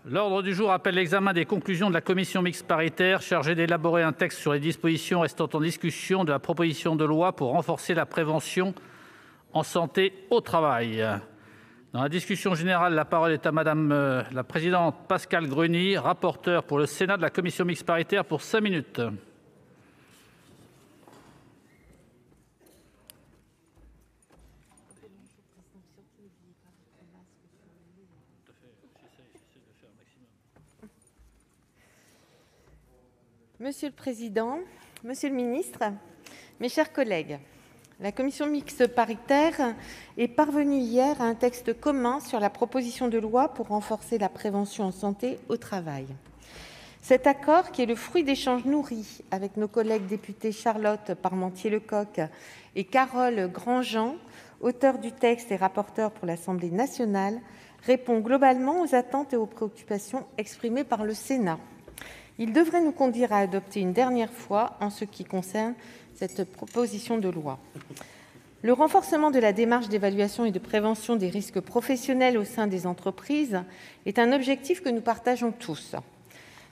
L'ordre du jour appelle l'examen des conclusions de la commission mixte paritaire chargée d'élaborer un texte sur les dispositions restant en discussion de la proposition de loi pour renforcer la prévention en santé au travail. Dans la discussion générale, la parole est à Madame la présidente Pascale Gruny, rapporteure pour le Sénat de la commission mixte paritaire pour 5 minutes. Monsieur le Président, Monsieur le Ministre, mes chers collègues, la commission mixte paritaire est parvenue hier à un texte commun sur la proposition de loi pour renforcer la prévention en santé au travail. Cet accord, qui est le fruit d'échanges nourris avec nos collègues députés Charlotte Parmentier-Lecocq et Carole Grandjean, auteurs du texte et rapporteurs pour l'Assemblée nationale, répond globalement aux attentes et aux préoccupations exprimées par le Sénat. Il devrait nous conduire à adopter une dernière fois en ce qui concerne cette proposition de loi. Le renforcement de la démarche d'évaluation et de prévention des risques professionnels au sein des entreprises est un objectif que nous partageons tous.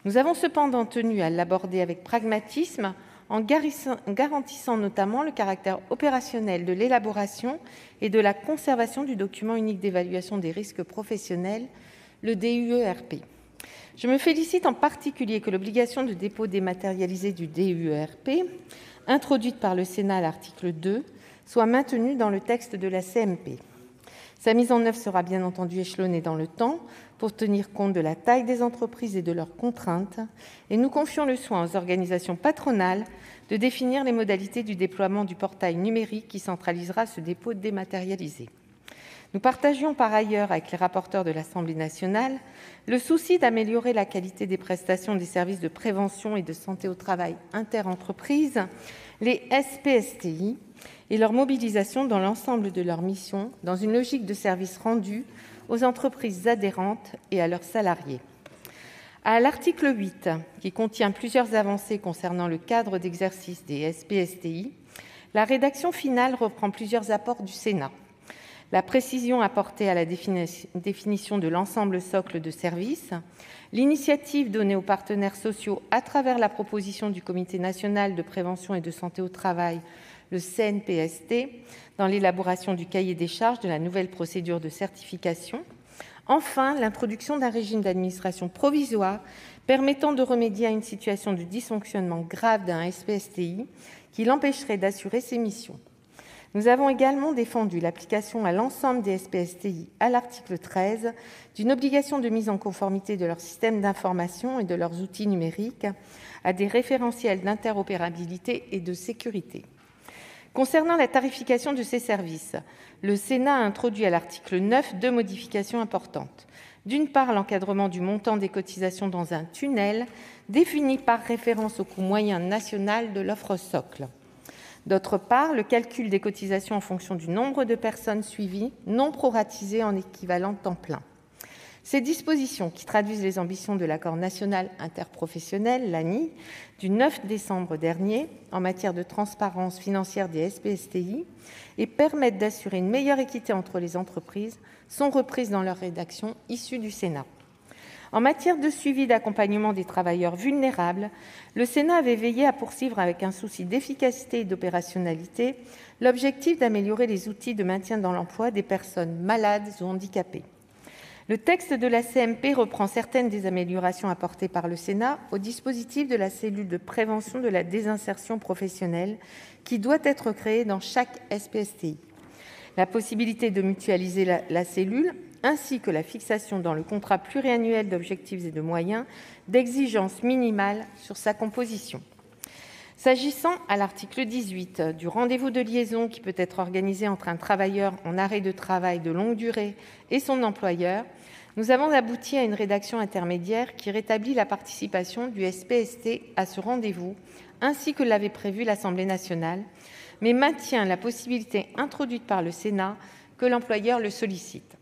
Nous avons cependant tenu à l'aborder avec pragmatisme en garantissant notamment le caractère opérationnel de l'élaboration et de la conservation du document unique d'évaluation des risques professionnels, le DUERP. Je me félicite en particulier que l'obligation de dépôt dématérialisé du DUERP, introduite par le Sénat à l'article 2, soit maintenue dans le texte de la CMP. Sa mise en œuvre sera bien entendu échelonnée dans le temps pour tenir compte de la taille des entreprises et de leurs contraintes, et nous confions le soin aux organisations patronales de définir les modalités du déploiement du portail numérique qui centralisera ce dépôt dématérialisé. Nous partagions par ailleurs avec les rapporteurs de l'Assemblée nationale le souci d'améliorer la qualité des prestations des services de prévention et de santé au travail interentreprises, les SPSTI, et leur mobilisation dans l'ensemble de leurs missions dans une logique de service rendu aux entreprises adhérentes et à leurs salariés. À l'article 8, qui contient plusieurs avancées concernant le cadre d'exercice des SPSTI, la rédaction finale reprend plusieurs apports du Sénat. La précision apportée à la définition de l'ensemble socle de services, l'initiative donnée aux partenaires sociaux à travers la proposition du Comité national de prévention et de santé au travail, le CNPST, dans l'élaboration du cahier des charges de la nouvelle procédure de certification. Enfin, l'introduction d'un régime d'administration provisoire permettant de remédier à une situation de dysfonctionnement grave d'un SPSTI qui l'empêcherait d'assurer ses missions. Nous avons également défendu l'application à l'ensemble des SPSTI, à l'article 13, d'une obligation de mise en conformité de leurs systèmes d'information et de leurs outils numériques à des référentiels d'interopérabilité et de sécurité. Concernant la tarification de ces services, le Sénat a introduit à l'article 9 deux modifications importantes. D'une part, l'encadrement du montant des cotisations dans un tunnel, défini par référence au coût moyen national de l'offre socle. D'autre part, le calcul des cotisations en fonction du nombre de personnes suivies, non proratisées en équivalent temps plein. Ces dispositions, qui traduisent les ambitions de l'accord national interprofessionnel, l'ANI, du 9 décembre dernier, en matière de transparence financière des SPSTI, et permettent d'assurer une meilleure équité entre les entreprises, sont reprises dans leur rédaction issue du Sénat. En matière de suivi d'accompagnement des travailleurs vulnérables, le Sénat avait veillé à poursuivre avec un souci d'efficacité et d'opérationnalité l'objectif d'améliorer les outils de maintien dans l'emploi des personnes malades ou handicapées. Le texte de la CMP reprend certaines des améliorations apportées par le Sénat au dispositif de la cellule de prévention de la désinsertion professionnelle qui doit être créée dans chaque SPSTI. La possibilité de mutualiser la cellule ainsi que la fixation dans le contrat pluriannuel d'objectifs et de moyens d'exigences minimales sur sa composition. S'agissant, à l'article 18, du rendez-vous de liaison qui peut être organisé entre un travailleur en arrêt de travail de longue durée et son employeur, nous avons abouti à une rédaction intermédiaire qui rétablit la participation du SPST à ce rendez-vous, ainsi que l'avait prévu l'Assemblée nationale, mais maintient la possibilité introduite par le Sénat que l'employeur le sollicite.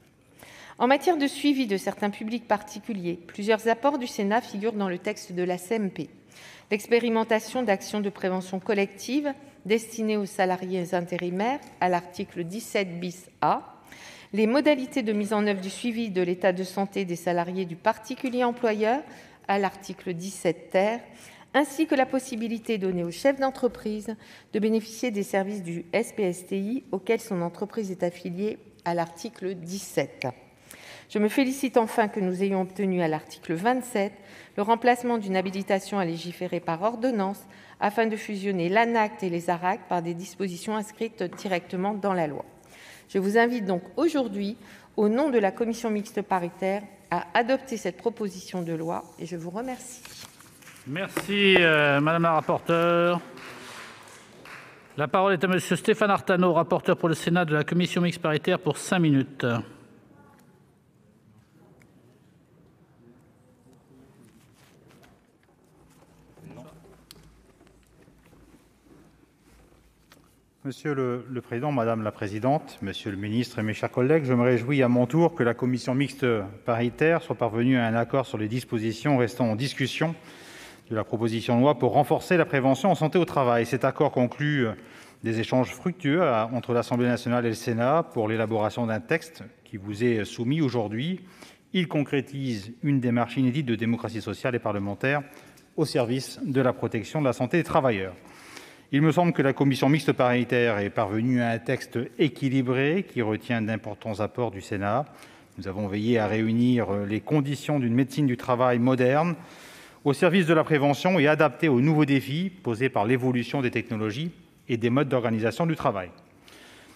En matière de suivi de certains publics particuliers, plusieurs apports du Sénat figurent dans le texte de la CMP. L'expérimentation d'actions de prévention collective destinées aux salariés intérimaires à l'article 17 bis A, les modalités de mise en œuvre du suivi de l'état de santé des salariés du particulier employeur à l'article 17 , ainsi que la possibilité donnée au chef d'entreprise de bénéficier des services du SPSTI auquel son entreprise est affiliée à l'article 17. Je me félicite enfin que nous ayons obtenu à l'article 27 le remplacement d'une habilitation à légiférer par ordonnance afin de fusionner l'ANACT et les ARACT par des dispositions inscrites directement dans la loi. Je vous invite donc aujourd'hui, au nom de la commission mixte paritaire, à adopter cette proposition de loi et je vous remercie. Merci, Madame la rapporteure. La parole est à Monsieur Stéphane Artano, rapporteur pour le Sénat de la commission mixte paritaire, pour 5 minutes. Monsieur le Président, Madame la Présidente, Monsieur le Ministre et mes chers collègues, je me réjouis à mon tour que la commission mixte paritaire soit parvenue à un accord sur les dispositions restant en discussion de la proposition de loi pour renforcer la prévention en santé au travail. Cet accord conclut des échanges fructueux entre l'Assemblée nationale et le Sénat pour l'élaboration d'un texte qui vous est soumis aujourd'hui. Il concrétise une démarche inédite de démocratie sociale et parlementaire au service de la protection de la santé des travailleurs. Il me semble que la commission mixte paritaire est parvenue à un texte équilibré qui retient d'importants apports du Sénat. Nous avons veillé à réunir les conditions d'une médecine du travail moderne au service de la prévention et adaptée aux nouveaux défis posés par l'évolution des technologies et des modes d'organisation du travail.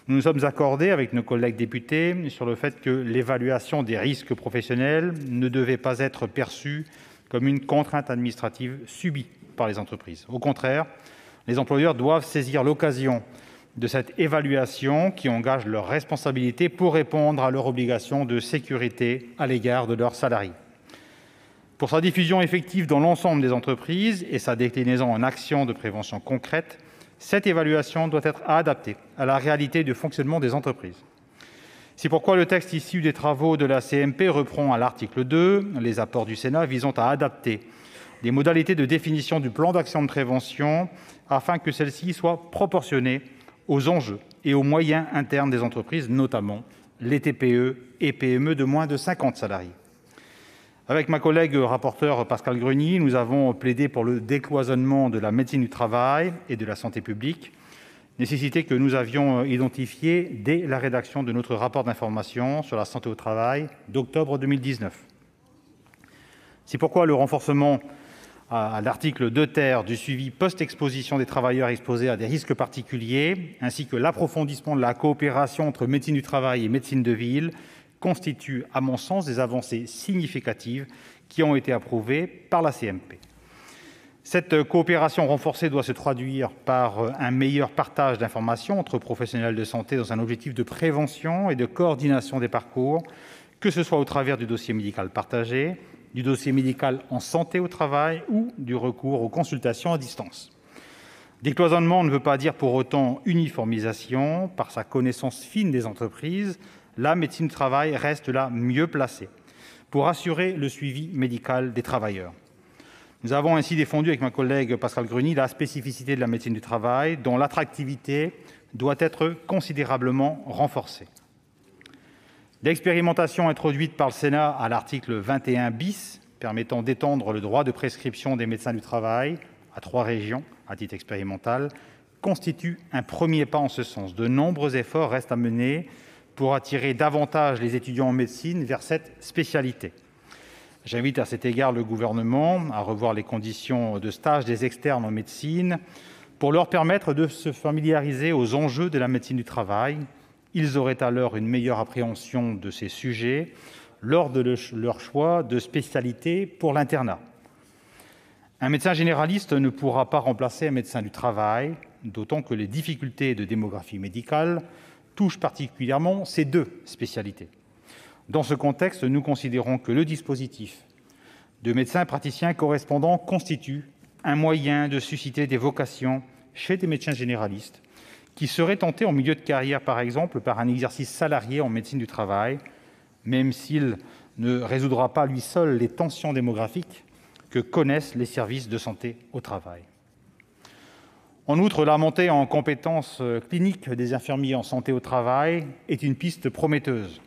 Nous nous sommes accordés avec nos collègues députés sur le fait que l'évaluation des risques professionnels ne devait pas être perçue comme une contrainte administrative subie par les entreprises. Au contraire, les employeurs doivent saisir l'occasion de cette évaluation qui engage leurs responsabilités pour répondre à leur obligation de sécurité à l'égard de leurs salariés. Pour sa diffusion effective dans l'ensemble des entreprises et sa déclinaison en actions de prévention concrètes, cette évaluation doit être adaptée à la réalité du fonctionnement des entreprises. C'est pourquoi le texte issu des travaux de la CMP reprend à l'article 2 les apports du Sénat visant à adapter les modalités de définition du plan d'action de prévention afin que celle-ci soit proportionnée aux enjeux et aux moyens internes des entreprises, notamment les TPE et PME de moins de 50 salariés. Avec ma collègue rapporteure Pascale Gruny, nous avons plaidé pour le décloisonnement de la médecine du travail et de la santé publique, nécessité que nous avions identifiée dès la rédaction de notre rapport d'information sur la santé au travail d'octobre 2019. C'est pourquoi le renforcement à l'article 2 du suivi post-exposition des travailleurs exposés à des risques particuliers, ainsi que l'approfondissement de la coopération entre médecine du travail et médecine de ville, constituent, à mon sens, des avancées significatives qui ont été approuvées par la CMP. Cette coopération renforcée doit se traduire par un meilleur partage d'informations entre professionnels de santé dans un objectif de prévention et de coordination des parcours, que ce soit au travers du dossier médical partagé, du dossier médical en santé au travail ou du recours aux consultations à distance. Décloisonnement ne veut pas dire pour autant uniformisation. Par sa connaissance fine des entreprises, la médecine du travail reste la mieux placée pour assurer le suivi médical des travailleurs. Nous avons ainsi défendu avec ma collègue Pascale Gruny la spécificité de la médecine du travail, dont l'attractivité doit être considérablement renforcée. L'expérimentation introduite par le Sénat à l'article 21 permettant d'étendre le droit de prescription des médecins du travail à 3 régions à titre expérimental constitue un premier pas en ce sens. De nombreux efforts restent à mener pour attirer davantage les étudiants en médecine vers cette spécialité. J'invite à cet égard le Gouvernement à revoir les conditions de stage des externes en médecine pour leur permettre de se familiariser aux enjeux de la médecine du travail. Ils auraient alors une meilleure appréhension de ces sujets lors de leur choix de spécialité pour l'internat. Un médecin généraliste ne pourra pas remplacer un médecin du travail, d'autant que les difficultés de démographie médicale touchent particulièrement ces 2 spécialités. Dans ce contexte, nous considérons que le dispositif de médecins praticiens correspondants constitue un moyen de susciter des vocations chez des médecins généralistes qui seraient tentés en milieu de carrière, par exemple, par un exercice salarié en médecine du travail, même s'il ne résoudra pas lui seul les tensions démographiques que connaissent les services de santé au travail. En outre, la montée en compétences cliniques des infirmiers en santé au travail est une piste prometteuse.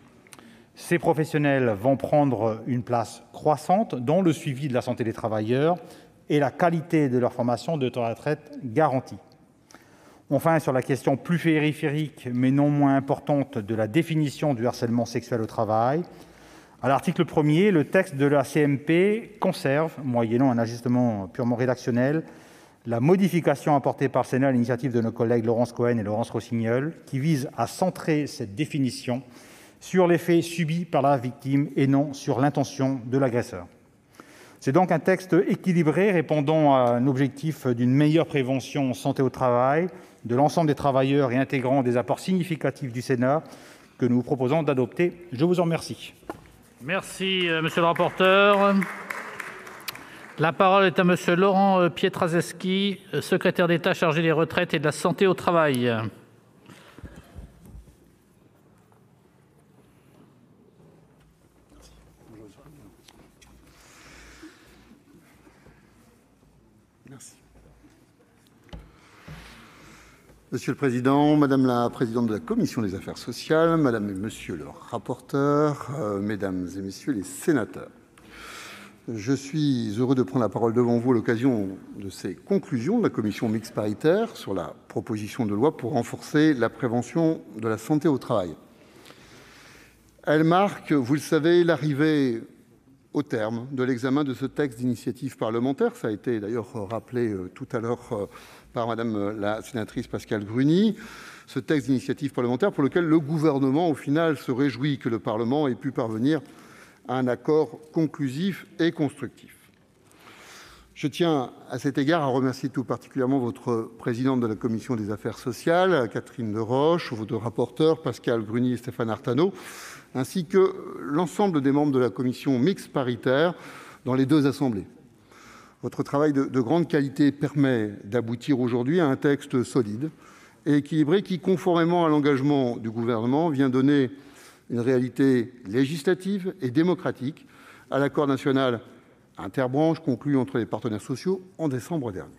Ces professionnels vont prendre une place croissante dans le suivi de la santé des travailleurs et la qualité de leur formation de retraite garantie. Enfin, sur la question plus périphérique, mais non moins importante, de la définition du harcèlement sexuel au travail, à l'article 1er, le texte de la CMP conserve, moyennant un ajustement purement rédactionnel, la modification apportée par le Sénat à l'initiative de nos collègues Laurence Cohen et Laurence Rossignol, qui vise à centrer cette définition sur les faits subis par la victime et non sur l'intention de l'agresseur. C'est donc un texte équilibré répondant à un objectif d'une meilleure prévention en santé au travail de l'ensemble des travailleurs et intégrant des apports significatifs du Sénat que nous vous proposons d'adopter. Je vous en remercie. Merci, monsieur le rapporteur. La parole est à monsieur Laurent Pietraszewski, secrétaire d'État chargé des retraites et de la santé au travail. Monsieur le Président, Madame la Présidente de la Commission des Affaires sociales, Madame et Monsieur le rapporteur, Mesdames et Messieurs les sénateurs, je suis heureux de prendre la parole devant vous à l'occasion de ces conclusions de la Commission mixte paritaire sur la proposition de loi pour renforcer la prévention de la santé au travail. Elle marque, vous le savez, l'arrivée au terme de l'examen de ce texte d'initiative parlementaire. Ça a été d'ailleurs rappelé tout à l'heure par Madame la sénatrice Pascale Gruny, ce texte d'initiative parlementaire pour lequel le gouvernement, au final, se réjouit que le Parlement ait pu parvenir à un accord conclusif et constructif. Je tiens à cet égard à remercier tout particulièrement votre présidente de la Commission des Affaires sociales, Catherine Deroche, vos deux rapporteurs, Pascale Gruny et Stéphane Artano, ainsi que l'ensemble des membres de la Commission mixte paritaire dans les deux assemblées. Votre travail de grande qualité permet d'aboutir aujourd'hui à un texte solide et équilibré qui, conformément à l'engagement du gouvernement, vient donner une réalité législative et démocratique à l'accord national interbranche conclu entre les partenaires sociaux en décembre dernier.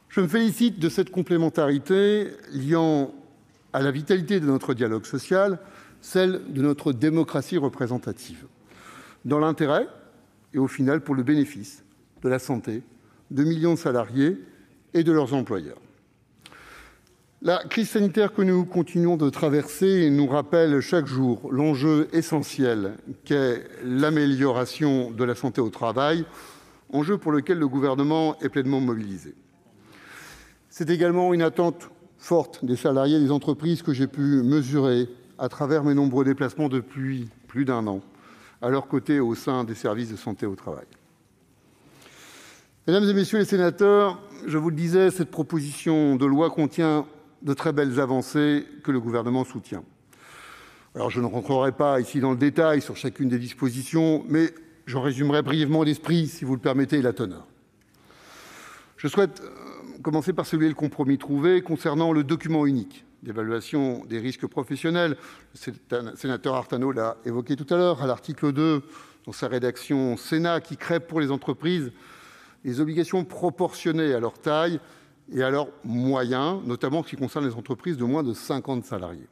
Je me félicite de cette complémentarité liant à la vitalité de notre dialogue social celle de notre démocratie représentative, dans l'intérêt et au final pour le bénéfice de la santé de millions de salariés et de leurs employeurs. La crise sanitaire que nous continuons de traverser nous rappelle chaque jour l'enjeu essentiel qu'est l'amélioration de la santé au travail, enjeu pour lequel le gouvernement est pleinement mobilisé. C'est également une attente forte des salariés et des entreprises que j'ai pu mesurer à travers mes nombreux déplacements depuis plus d'un an à leur côté au sein des services de santé au travail. Mesdames et messieurs les sénateurs, je vous le disais, cette proposition de loi contient de très belles avancées que le gouvernement soutient. Alors, je ne rentrerai pas ici dans le détail sur chacune des dispositions, mais j'en résumerai brièvement l'esprit, si vous le permettez, et la teneur. Je souhaite commencer par saluer le compromis trouvé concernant le document unique d'évaluation des risques professionnels. Le sénateur Artano l'a évoqué tout à l'heure, à l'article 2, dans sa rédaction Sénat, qui crée pour les entreprises les obligations proportionnées à leur taille et à leurs moyens, notamment en ce qui concerne les entreprises de moins de 50 salariés.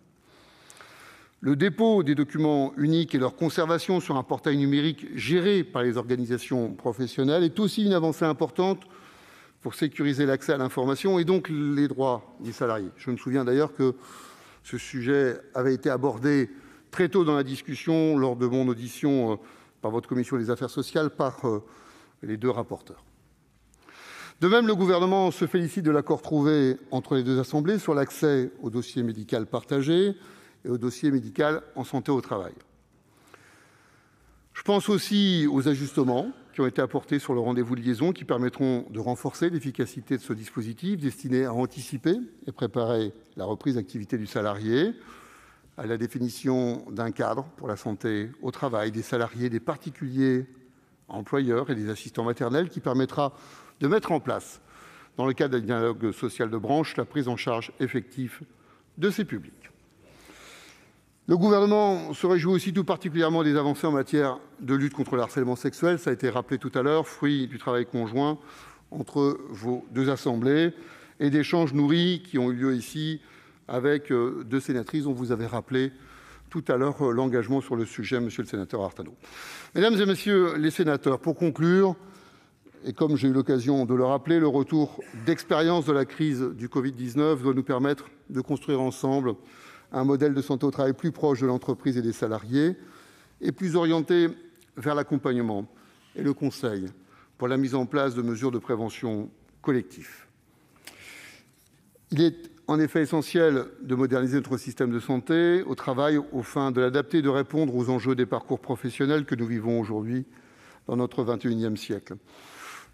Le dépôt des documents uniques et leur conservation sur un portail numérique géré par les organisations professionnelles est aussi une avancée importante pour sécuriser l'accès à l'information et donc les droits des salariés. Je me souviens d'ailleurs que ce sujet avait été abordé très tôt dans la discussion lors de mon audition par votre commission des affaires sociales par les deux rapporteurs. De même, le gouvernement se félicite de l'accord trouvé entre les deux assemblées sur l'accès au dossier médical partagé et au dossier médical en santé au travail. Je pense aussi aux ajustements qui ont été apportés sur le rendez-vous de liaison qui permettront de renforcer l'efficacité de ce dispositif destiné à anticiper et préparer la reprise d'activité du salarié, à la définition d'un cadre pour la santé au travail des salariés, des particuliers employeurs et des assistants maternels qui permettra de mettre en place, dans le cadre d'un dialogue social de branche, la prise en charge effective de ces publics. Le gouvernement se réjouit aussi tout particulièrement des avancées en matière de lutte contre le harcèlement sexuel. Ça a été rappelé tout à l'heure, fruit du travail conjoint entre vos deux assemblées et d'échanges nourris qui ont eu lieu ici avec deux sénatrices dont vous avez rappelé tout à l'heure l'engagement sur le sujet, monsieur le sénateur Artano. Mesdames et messieurs les sénateurs, pour conclure, et comme j'ai eu l'occasion de le rappeler, le retour d'expérience de la crise du Covid-19 doit nous permettre de construire ensemble un modèle de santé au travail plus proche de l'entreprise et des salariés et plus orienté vers l'accompagnement et le conseil pour la mise en place de mesures de prévention collective. Il est en effet essentiel de moderniser notre système de santé au travail aux fins de l'adapter et de répondre aux enjeux des parcours professionnels que nous vivons aujourd'hui dans notre 21e siècle.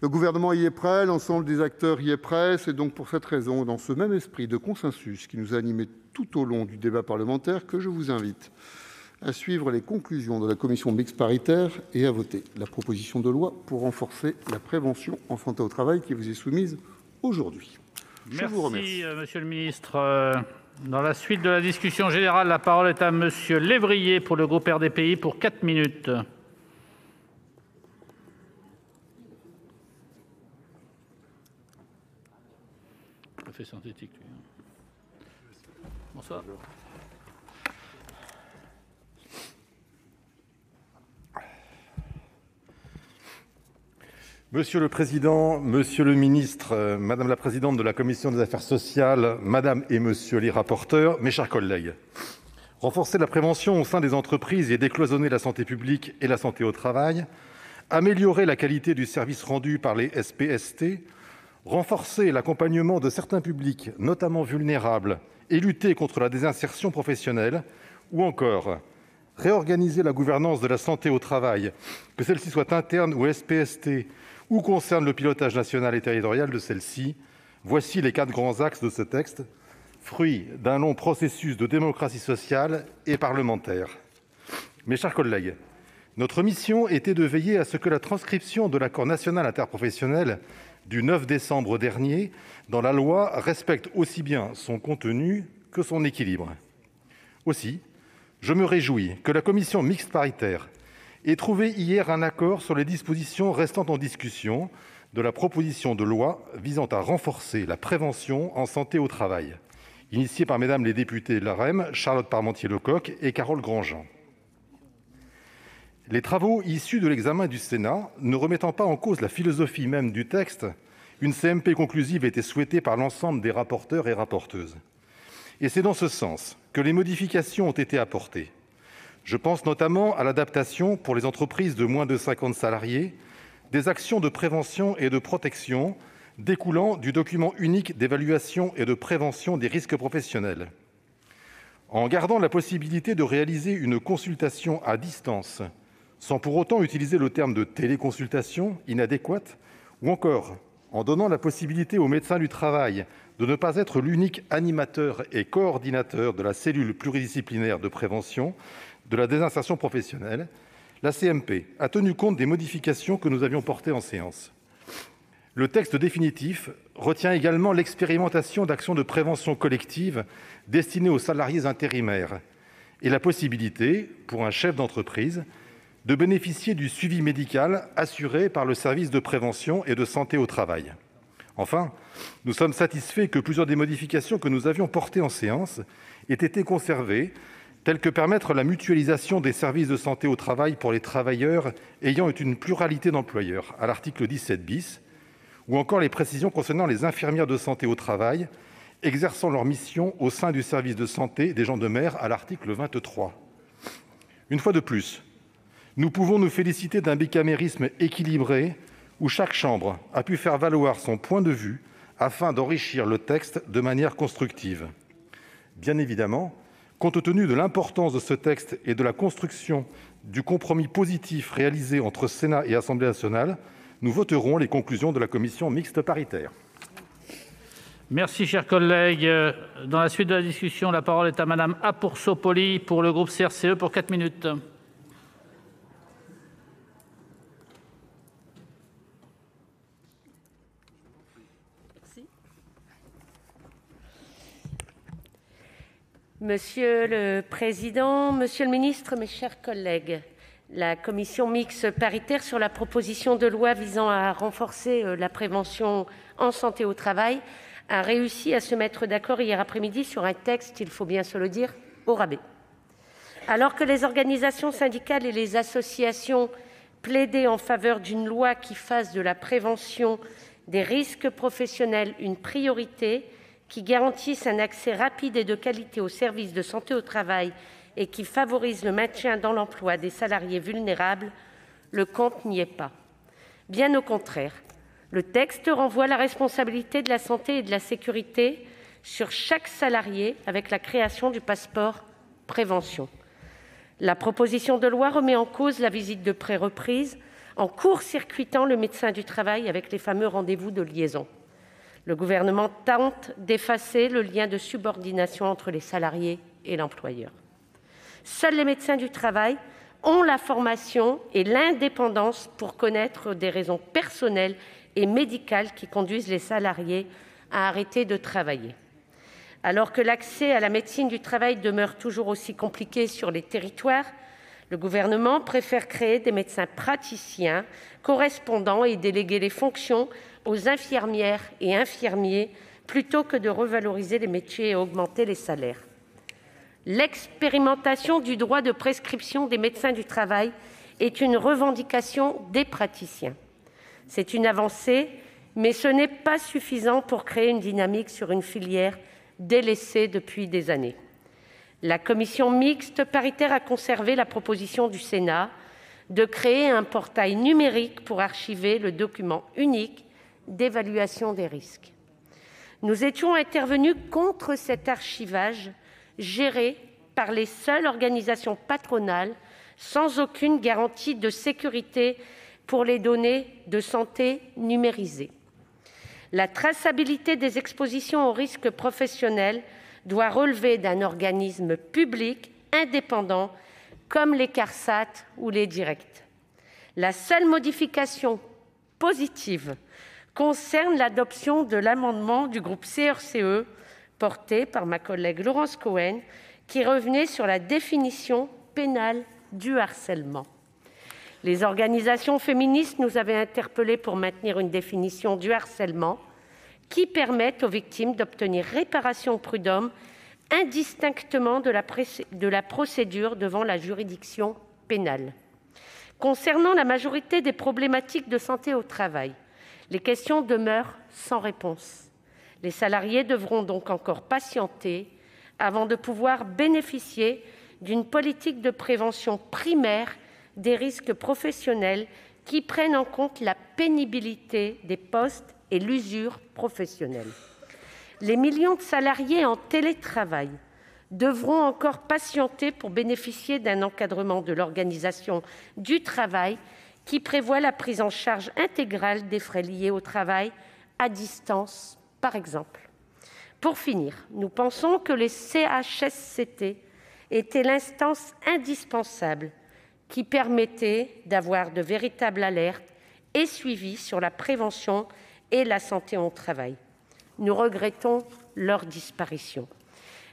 Le gouvernement y est prêt, l'ensemble des acteurs y est prêt. C'est donc pour cette raison, dans ce même esprit de consensus qui nous a animés tout au long du débat parlementaire, que je vous invite à suivre les conclusions de la commission mixte paritaire et à voter la proposition de loi pour renforcer la prévention en santé au travail qui vous est soumise aujourd'hui. Je vous remercie. Merci, monsieur le ministre. Dans la suite de la discussion générale, la parole est à monsieur Lévrier pour le groupe RDPI pour 4 minutes. Fait synthétique, lui. Bonsoir. Monsieur le Président, Monsieur le Ministre, Madame la Présidente de la Commission des Affaires sociales, Madame et Monsieur les rapporteurs, mes chers collègues, renforcer la prévention au sein des entreprises et décloisonner la santé publique et la santé au travail, améliorer la qualité du service rendu par les SPST, renforcer l'accompagnement de certains publics, notamment vulnérables, et lutter contre la désinsertion professionnelle, ou encore réorganiser la gouvernance de la santé au travail, que celle-ci soit interne ou SPST, ou concerne le pilotage national et territorial de celle-ci. Voici les 4 grands axes de ce texte, fruit d'un long processus de démocratie sociale et parlementaire. Mes chers collègues, notre mission était de veiller à ce que la transcription de l'accord national interprofessionnel du 9 décembre dernier dans la loi respecte aussi bien son contenu que son équilibre. Aussi, je me réjouis que la commission mixte paritaire ait trouvé hier un accord sur les dispositions restant en discussion de la proposition de loi visant à renforcer la prévention en santé au travail, initiée par mesdames les députées LaREM, Charlotte Parmentier-Lecocq et Carole Grandjean. Les travaux issus de l'examen du Sénat ne remettant pas en cause la philosophie même du texte, une CMP conclusive était souhaitée par l'ensemble des rapporteurs et rapporteuses. Et c'est dans ce sens que les modifications ont été apportées. Je pense notamment à l'adaptation pour les entreprises de moins de 50 salariés des actions de prévention et de protection découlant du document unique d'évaluation et de prévention des risques professionnels. En gardant la possibilité de réaliser une consultation à distance, sans pour autant utiliser le terme de téléconsultation inadéquate, ou encore en donnant la possibilité au médecin du travail de ne pas être l'unique animateur et coordinateur de la cellule pluridisciplinaire de prévention de la désinsertion professionnelle, la CMP a tenu compte des modifications que nous avions portées en séance. Le texte définitif retient également l'expérimentation d'actions de prévention collective destinées aux salariés intérimaires et la possibilité, pour un chef d'entreprise, de bénéficier du suivi médical assuré par le service de prévention et de santé au travail. Enfin, nous sommes satisfaits que plusieurs des modifications que nous avions portées en séance aient été conservées, telles que permettre la mutualisation des services de santé au travail pour les travailleurs ayant une pluralité d'employeurs, à l'article 17 bis, ou encore les précisions concernant les infirmières de santé au travail exerçant leur mission au sein du service de santé des gens de mer, à l'article 23. Une fois de plus, nous pouvons nous féliciter d'un bicamérisme équilibré où chaque chambre a pu faire valoir son point de vue afin d'enrichir le texte de manière constructive. Bien évidemment, compte tenu de l'importance de ce texte et de la construction du compromis positif réalisé entre Sénat et Assemblée nationale, nous voterons les conclusions de la commission mixte paritaire. Merci, chers collègues. Dans la suite de la discussion, la parole est à Madame Apoursopoli pour le groupe CRCE pour 4 minutes. Monsieur le Président, Monsieur le Ministre, mes chers collègues, la commission mixte paritaire sur la proposition de loi visant à renforcer la prévention en santé au travail a réussi à se mettre d'accord hier après-midi sur un texte, il faut bien se le dire, au rabais. Alors que les organisations syndicales et les associations plaidaient en faveur d'une loi qui fasse de la prévention des risques professionnels une priorité, qui garantisse un accès rapide et de qualité aux services de santé au travail et qui favorise le maintien dans l'emploi des salariés vulnérables, le compte n'y est pas. Bien au contraire, le texte renvoie la responsabilité de la santé et de la sécurité sur chaque salarié avec la création du passeport prévention. La proposition de loi remet en cause la visite de pré-reprise en court-circuitant le médecin du travail avec les fameux rendez-vous de liaison. Le Gouvernement tente d'effacer le lien de subordination entre les salariés et l'employeur. Seuls les médecins du travail ont la formation et l'indépendance pour connaître des raisons personnelles et médicales qui conduisent les salariés à arrêter de travailler. Alors que l'accès à la médecine du travail demeure toujours aussi compliqué sur les territoires, le Gouvernement préfère créer des médecins praticiens correspondants et déléguer les fonctions aux infirmières et infirmiers plutôt que de revaloriser les métiers et augmenter les salaires. L'expérimentation du droit de prescription des médecins du travail est une revendication des praticiens. C'est une avancée, mais ce n'est pas suffisant pour créer une dynamique sur une filière délaissée depuis des années. La commission mixte paritaire a conservé la proposition du Sénat de créer un portail numérique pour archiver le document unique d'évaluation des risques. Nous étions intervenus contre cet archivage géré par les seules organisations patronales, sans aucune garantie de sécurité pour les données de santé numérisées. La traçabilité des expositions aux risques professionnels doit relever d'un organisme public indépendant comme les CARSAT ou les DIRECT. La seule modification positive concerne l'adoption de l'amendement du groupe CRCE porté par ma collègue Laurence Cohen, qui revenait sur la définition pénale du harcèlement. Les organisations féministes nous avaient interpellés pour maintenir une définition du harcèlement qui permette aux victimes d'obtenir réparation au prud'homme indistinctement de la procédure devant la juridiction pénale. Concernant la majorité des problématiques de santé au travail, les questions demeurent sans réponse. Les salariés devront donc encore patienter avant de pouvoir bénéficier d'une politique de prévention primaire des risques professionnels qui prenne en compte la pénibilité des postes et l'usure professionnelle. Les millions de salariés en télétravail devront encore patienter pour bénéficier d'un encadrement de l'organisation du travail qui prévoit la prise en charge intégrale des frais liés au travail à distance, par exemple. Pour finir, nous pensons que les CHSCT étaient l'instance indispensable qui permettait d'avoir de véritables alertes et suivis sur la prévention et la santé au travail. Nous regrettons leur disparition.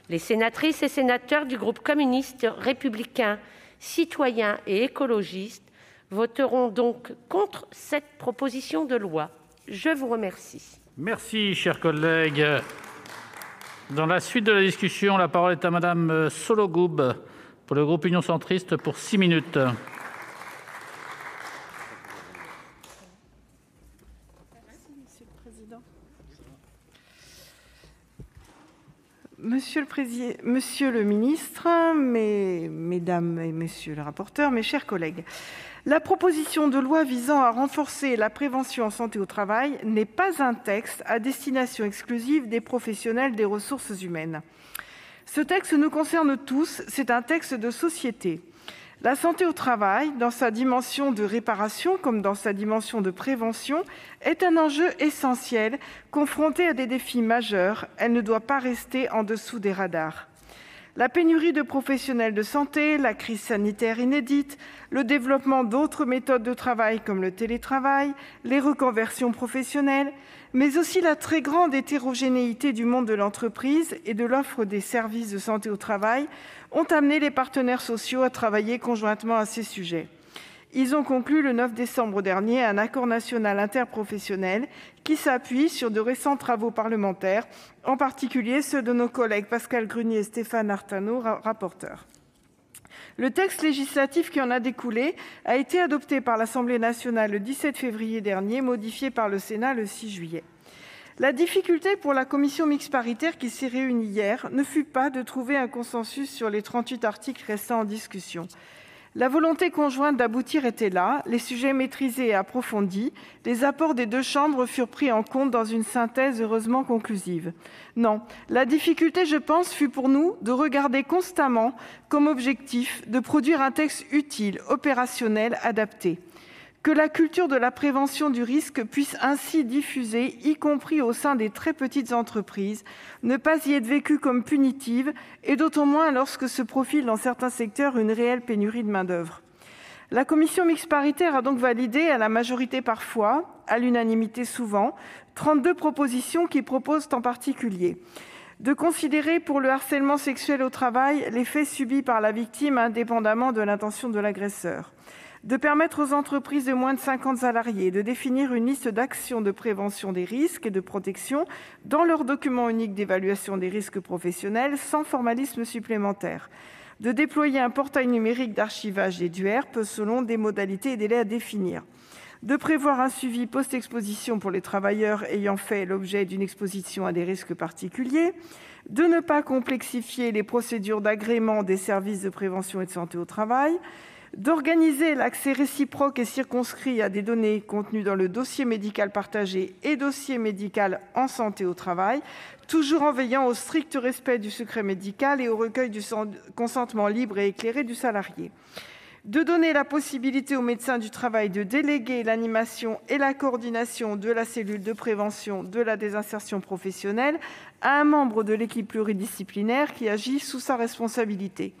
Les sénatrices et sénateurs du groupe communiste, républicain, citoyen et écologiste voteront donc contre cette proposition de loi. Je vous remercie. Merci, chers collègues. Dans la suite de la discussion, la parole est à Madame Sollogoub pour le groupe Union centriste pour 6 minutes. Monsieur le ministre, mesdames et messieurs les rapporteurs, mes chers collègues, la proposition de loi visant à renforcer la prévention en santé au travail n'est pas un texte à destination exclusive des professionnels des ressources humaines. Ce texte nous concerne tous, c'est un texte de société. La santé au travail, dans sa dimension de réparation comme dans sa dimension de prévention, est un enjeu essentiel, confronté à des défis majeurs. Elle ne doit pas rester en dessous des radars. La pénurie de professionnels de santé, la crise sanitaire inédite, le développement d'autres méthodes de travail comme le télétravail, les reconversions professionnelles, mais aussi la très grande hétérogénéité du monde de l'entreprise et de l'offre des services de santé au travail ont amené les partenaires sociaux à travailler conjointement à ces sujets. Ils ont conclu le 9 décembre dernier un accord national interprofessionnel qui s'appuie sur de récents travaux parlementaires, en particulier ceux de nos collègues Pascale Gruny et Stéphane Artano, rapporteurs. Le texte législatif qui en a découlé a été adopté par l'Assemblée nationale le 17 février dernier, modifié par le Sénat le 6 juillet. La difficulté pour la commission mixte paritaire qui s'est réunie hier ne fut pas de trouver un consensus sur les 38 articles restant en discussion. La volonté conjointe d'aboutir était là, les sujets maîtrisés et approfondis, les apports des deux chambres furent pris en compte dans une synthèse heureusement conclusive. Non, la difficulté, je pense, fut pour nous de regarder constamment comme objectif de produire un texte utile, opérationnel, adapté. Que la culture de la prévention du risque puisse ainsi diffuser, y compris au sein des très petites entreprises, ne pas y être vécue comme punitive, et d'autant moins lorsque se profile dans certains secteurs une réelle pénurie de main-d'œuvre. La commission mixte paritaire a donc validé, à la majorité parfois, à l'unanimité souvent, 32 propositions qui proposent en particulier de considérer pour le harcèlement sexuel au travail les faits subis par la victime indépendamment de l'intention de l'agresseur, de permettre aux entreprises de moins de 50 salariés de définir une liste d'actions de prévention des risques et de protection dans leur document unique d'évaluation des risques professionnels sans formalisme supplémentaire, de déployer un portail numérique d'archivage des DUERP selon des modalités et délais à définir, de prévoir un suivi post-exposition pour les travailleurs ayant fait l'objet d'une exposition à des risques particuliers, de ne pas complexifier les procédures d'agrément des services de prévention et de santé au travail, d'organiser l'accès réciproque et circonscrit à des données contenues dans le dossier médical partagé et dossier médical en santé au travail, toujours en veillant au strict respect du secret médical et au recueil du consentement libre et éclairé du salarié, de donner la possibilité aux médecins du travail de déléguer l'animation et la coordination de la cellule de prévention de la désinsertion professionnelle à un membre de l'équipe pluridisciplinaire qui agit sous sa responsabilité,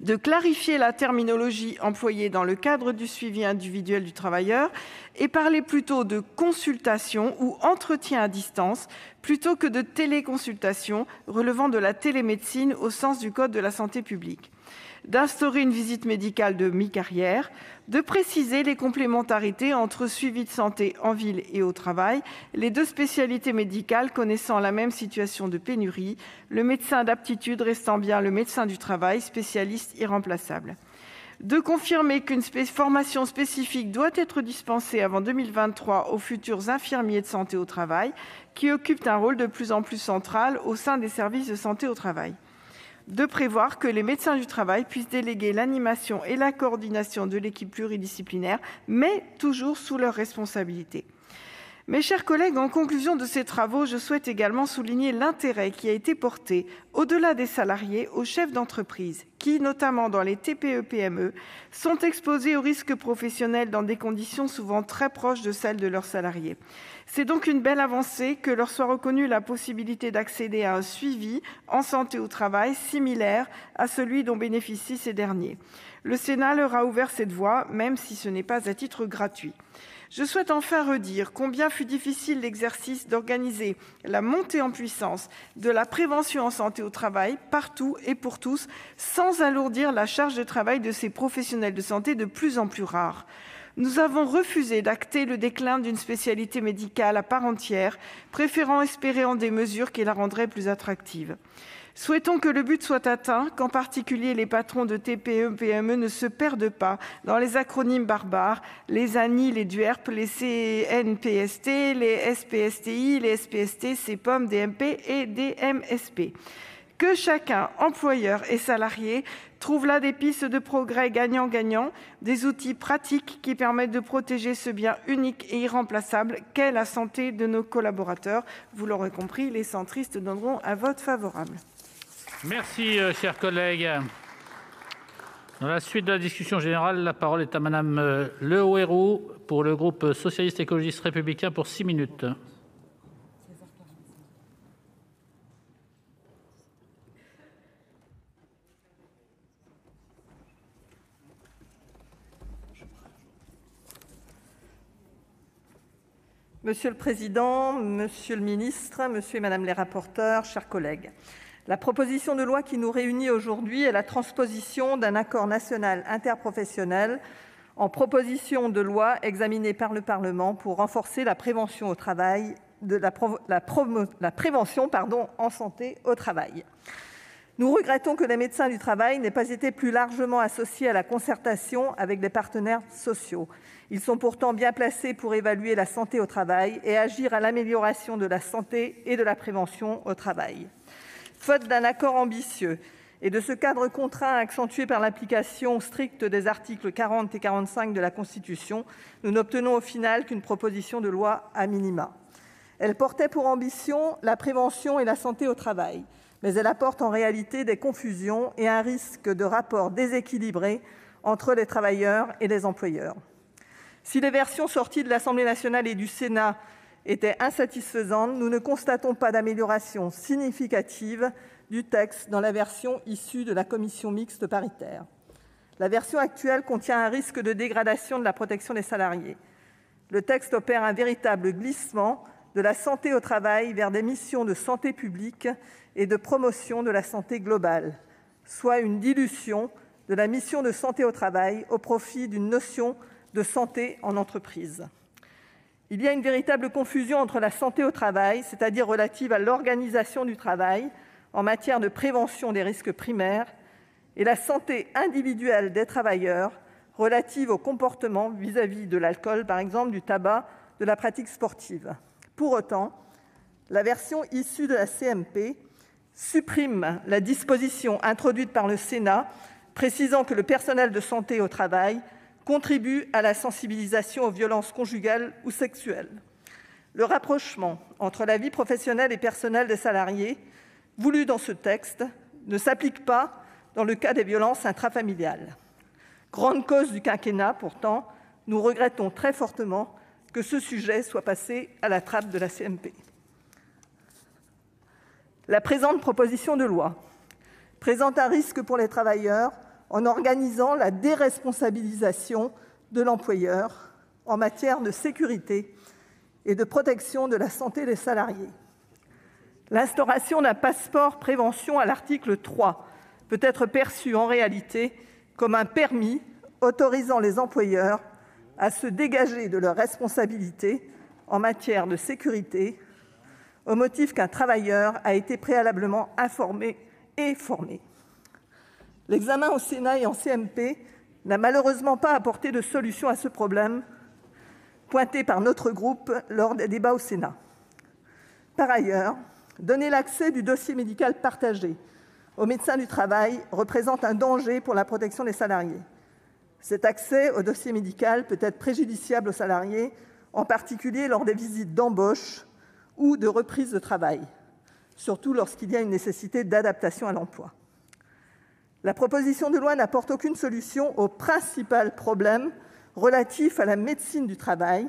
de clarifier la terminologie employée dans le cadre du suivi individuel du travailleur et parler plutôt de consultation ou entretien à distance plutôt que de téléconsultation relevant de la télémédecine au sens du Code de la santé publique, d'instaurer une visite médicale de mi-carrière, de préciser les complémentarités entre suivi de santé en ville et au travail, les deux spécialités médicales connaissant la même situation de pénurie, le médecin d'aptitude restant bien le médecin du travail, spécialiste irremplaçable, de confirmer qu'une formation spécifique doit être dispensée avant 2023 aux futurs infirmiers de santé au travail, qui occupent un rôle de plus en plus central au sein des services de santé au travail, de prévoir que les médecins du travail puissent déléguer l'animation et la coordination de l'équipe pluridisciplinaire, mais toujours sous leur responsabilité. Mes chers collègues, en conclusion de ces travaux, je souhaite également souligner l'intérêt qui a été porté, au-delà des salariés, aux chefs d'entreprise, qui, notamment dans les TPE-PME, sont exposés aux risques professionnels dans des conditions souvent très proches de celles de leurs salariés. C'est donc une belle avancée que leur soit reconnue la possibilité d'accéder à un suivi en santé au travail similaire à celui dont bénéficient ces derniers. Le Sénat leur a ouvert cette voie, même si ce n'est pas à titre gratuit. Je souhaite enfin redire combien fut difficile l'exercice d'organiser la montée en puissance de la prévention en santé au travail partout et pour tous, sans alourdir la charge de travail de ces professionnels de santé de plus en plus rares. Nous avons refusé d'acter le déclin d'une spécialité médicale à part entière, préférant espérer en des mesures qui la rendraient plus attractive. Souhaitons que le but soit atteint, qu'en particulier les patrons de TPE-PME ne se perdent pas dans les acronymes barbares, les ANI, les DUERP, les CNPST, les SPSTI, les SPST, CPOM, DMP et DMSP. Que chacun, employeur et salarié, trouve là des pistes de progrès gagnant-gagnant, des outils pratiques qui permettent de protéger ce bien unique et irremplaçable qu'est la santé de nos collaborateurs. Vous l'aurez compris, les centristes donneront un vote favorable. Merci, chers collègues. Dans la suite de la discussion générale, la parole est à Madame Le Houerou pour le groupe socialiste, écologiste, républicain pour 6 minutes. Monsieur le président, monsieur le ministre, monsieur et madame les rapporteurs, chers collègues, la proposition de loi qui nous réunit aujourd'hui est la transposition d'un accord national interprofessionnel en proposition de loi examinée par le Parlement pour renforcer la prévention au travail, la prévention en santé au travail. Nous regrettons que les médecins du travail n'aient pas été plus largement associés à la concertation avec les partenaires sociaux. Ils sont pourtant bien placés pour évaluer la santé au travail et agir à l'amélioration de la santé et de la prévention au travail. Faute d'un accord ambitieux et de ce cadre contraint accentué par l'application stricte des articles 40 et 45 de la Constitution, nous n'obtenons au final qu'une proposition de loi a minima. Elle portait pour ambition la prévention et la santé au travail, mais elle apporte en réalité des confusions et un risque de rapport déséquilibré entre les travailleurs et les employeurs. Si les versions sorties de l'Assemblée nationale et du Sénat étaient insatisfaisantes, nous ne constatons pas d'amélioration significative du texte dans la version issue de la commission mixte paritaire. La version actuelle contient un risque de dégradation de la protection des salariés. Le texte opère un véritable glissement de la santé au travail vers des missions de santé publique et de promotion de la santé globale, soit une dilution de la mission de santé au travail au profit d'une notion de santé en entreprise. Il y a une véritable confusion entre la santé au travail, c'est-à-dire relative à l'organisation du travail en matière de prévention des risques primaires, et la santé individuelle des travailleurs relative au comportement vis-à-vis de l'alcool, par exemple, du tabac, de la pratique sportive. Pour autant, la version issue de la CMP supprime la disposition introduite par le Sénat précisant que le personnel de santé au travail contribue à la sensibilisation aux violences conjugales ou sexuelles. Le rapprochement entre la vie professionnelle et personnelle des salariés, voulu dans ce texte, ne s'applique pas dans le cas des violences intrafamiliales. Grande cause du quinquennat, pourtant, nous regrettons très fortement que ce sujet soit passé à la trappe de la CMP. La présente proposition de loi présente un risque pour les travailleurs en organisant la déresponsabilisation de l'employeur en matière de sécurité et de protection de la santé des salariés. L'instauration d'un passeport prévention à l'article 3 peut être perçue en réalité comme un permis autorisant les employeurs à se dégager de leurs responsabilités en matière de sécurité au motif qu'un travailleur a été préalablement informé et formé. L'examen au Sénat et en CMP n'a malheureusement pas apporté de solution à ce problème pointé par notre groupe lors des débats au Sénat. Par ailleurs, donner l'accès du dossier médical partagé aux médecins du travail représente un danger pour la protection des salariés. Cet accès au dossier médical peut être préjudiciable aux salariés, en particulier lors des visites d'embauche ou de reprise de travail, surtout lorsqu'il y a une nécessité d'adaptation à l'emploi. La proposition de loi n'apporte aucune solution au principal problème relatif à la médecine du travail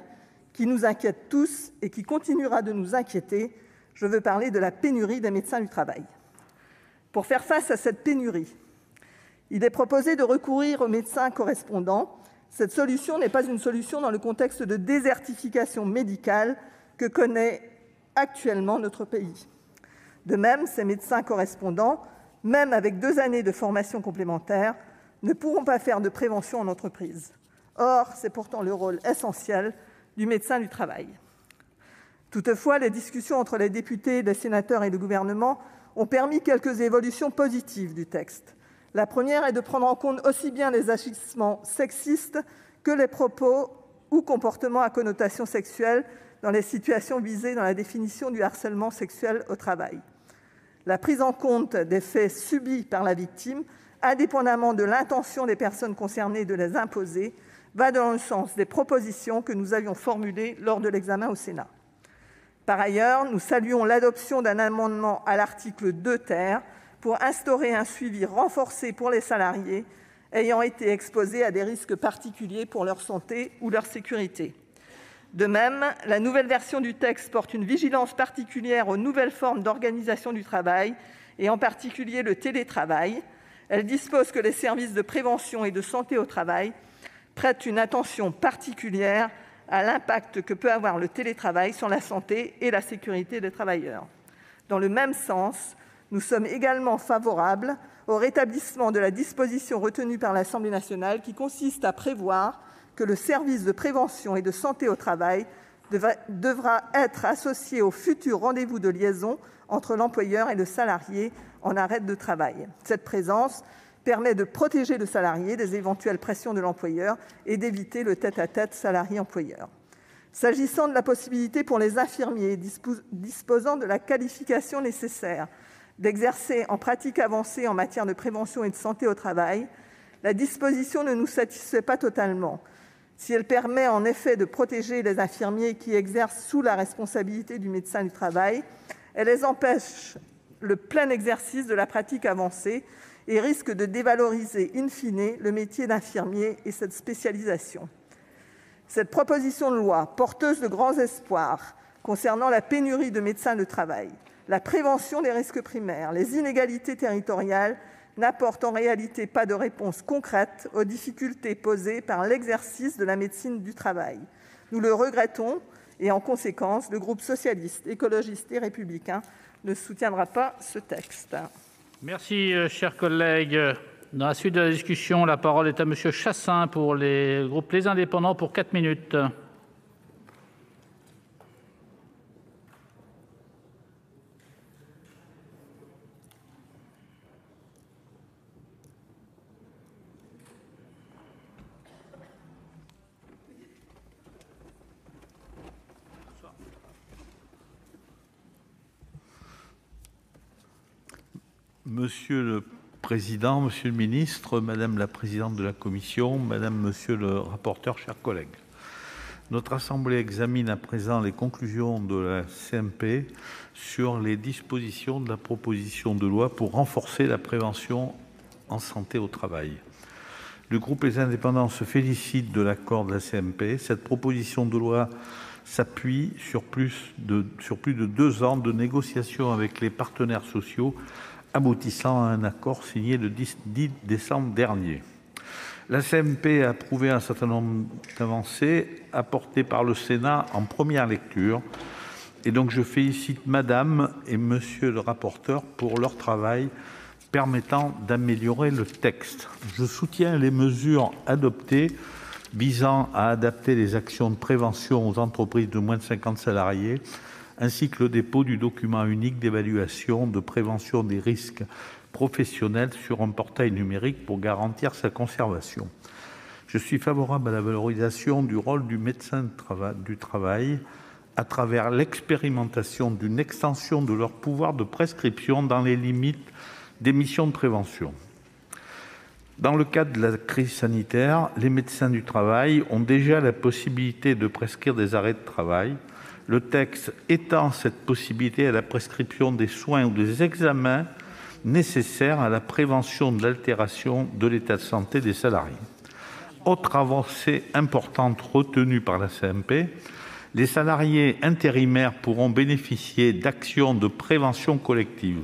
qui nous inquiète tous et qui continuera de nous inquiéter. Je veux parler de la pénurie des médecins du travail. Pour faire face à cette pénurie, il est proposé de recourir aux médecins correspondants. Cette solution n'est pas une solution dans le contexte de désertification médicale que connaît actuellement notre pays. De même, ces médecins correspondants, même avec 2 années de formation complémentaire, ne pourront pas faire de prévention en entreprise. Or, c'est pourtant le rôle essentiel du médecin du travail. Toutefois, les discussions entre les députés, les sénateurs et le gouvernement ont permis quelques évolutions positives du texte. La première est de prendre en compte aussi bien les agissements sexistes que les propos ou comportements à connotation sexuelle dans les situations visées dans la définition du harcèlement sexuel au travail. La prise en compte des faits subis par la victime, indépendamment de l'intention des personnes concernées de les imposer, va dans le sens des propositions que nous avions formulées lors de l'examen au Sénat. Par ailleurs, nous saluons l'adoption d'un amendement à l'article 2 ter pour instaurer un suivi renforcé pour les salariés ayant été exposés à des risques particuliers pour leur santé ou leur sécurité. De même, la nouvelle version du texte porte une vigilance particulière aux nouvelles formes d'organisation du travail, et en particulier le télétravail. Elle dispose que les services de prévention et de santé au travail prêtent une attention particulière à l'impact que peut avoir le télétravail sur la santé et la sécurité des travailleurs. Dans le même sens, nous sommes également favorables au rétablissement de la disposition retenue par l'Assemblée nationale qui consiste à prévoir que le service de prévention et de santé au travail devra être associé au futur rendez-vous de liaison entre l'employeur et le salarié en arrêt de travail. Cette présence permet de protéger le salarié des éventuelles pressions de l'employeur et d'éviter le tête-à-tête salarié-employeur. S'agissant de la possibilité pour les infirmiers disposant de la qualification nécessaire d'exercer en pratique avancée en matière de prévention et de santé au travail, la disposition ne nous satisfait pas totalement. Si elle permet en effet de protéger les infirmiers qui exercent sous la responsabilité du médecin du travail, elle les empêche le plein exercice de la pratique avancée et risque de dévaloriser in fine le métier d'infirmier et cette spécialisation. Cette proposition de loi, porteuse de grands espoirs concernant la pénurie de médecins du travail, la prévention des risques primaires, les inégalités territoriales, n'apporte en réalité pas de réponse concrète aux difficultés posées par l'exercice de la médecine du travail. Nous le regrettons et, en conséquence, le groupe socialiste, écologiste et républicain ne soutiendra pas ce texte. Merci, cher collègue. Dans la suite de la discussion, la parole est à M. Chassaing pour les groupes Les Indépendants pour 4 minutes. Monsieur le Président, Monsieur le Ministre, Madame la Présidente de la Commission, Madame, Monsieur le rapporteur, chers collègues. Notre Assemblée examine à présent les conclusions de la CMP sur les dispositions de la proposition de loi pour renforcer la prévention en santé au travail. Le groupe Les Indépendants se félicite de l'accord de la CMP. Cette proposition de loi s'appuie sur plus de 2 ans de négociations avec les partenaires sociaux, aboutissant à un accord signé le 10 décembre dernier. La CMP a approuvé un certain nombre d'avancées apportées par le Sénat en première lecture. Et donc je félicite Madame et Monsieur le rapporteur pour leur travail permettant d'améliorer le texte. Je soutiens les mesures adoptées visant à adapter les actions de prévention aux entreprises de moins de 50 salariés, ainsi que le dépôt du document unique d'évaluation de prévention des risques professionnels sur un portail numérique pour garantir sa conservation. Je suis favorable à la valorisation du rôle du médecin du travail à travers l'expérimentation d'une extension de leur pouvoir de prescription dans les limites des missions de prévention. Dans le cadre de la crise sanitaire, les médecins du travail ont déjà la possibilité de prescrire des arrêts de travail. Le texte étend cette possibilité à la prescription des soins ou des examens nécessaires à la prévention de l'altération de l'état de santé des salariés. Autre avancée importante retenue par la CMP, les salariés intérimaires pourront bénéficier d'actions de prévention collective.